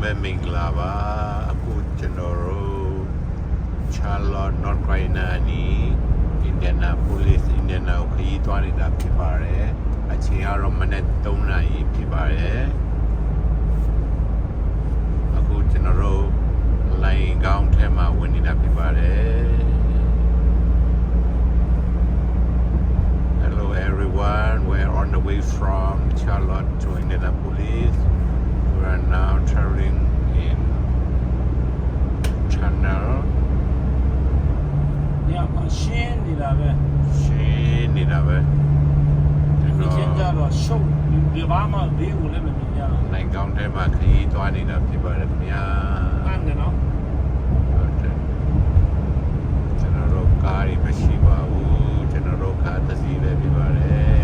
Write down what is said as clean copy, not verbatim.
မဲ့မင်္ဂလာပါအခုကျွန်တော်တို့ Charlotte North Carolina နီး Indianapolis ကိုခရီးသွားနေတာဖြစ်ပါတယ်အချိန်ကတော့မနက်3 နာရီဖြစ်ပါတယ်အခုကျွန်တော်တို့လိုင်းကောင်းထဲမှာဝင်နေတာဖြစ်ပါတယ် Hello everyone we're on the way from Charlotte to Indianapolis we are now traveling in Channel ညမှာရှင်းနေတာပဲ ရှင်းနေတာပဲ ဒီချင်းကြတော့ရှုပ်ဒီဘာမှဘေးကိုလည်းမမြင်ရဘူး နိုင်ကောင်းထဲမှာခရီးသွားနေတာဖြစ်ပါတယ်ခင်ဗျာ အန်းတယ်နော် ဟုတ်တယ်ကျွန်တော်တို့ကားတွေမရှိပါဘူးကျွန်တော်တို့ကားတစ်စီးပဲဖြစ်ပါတယ်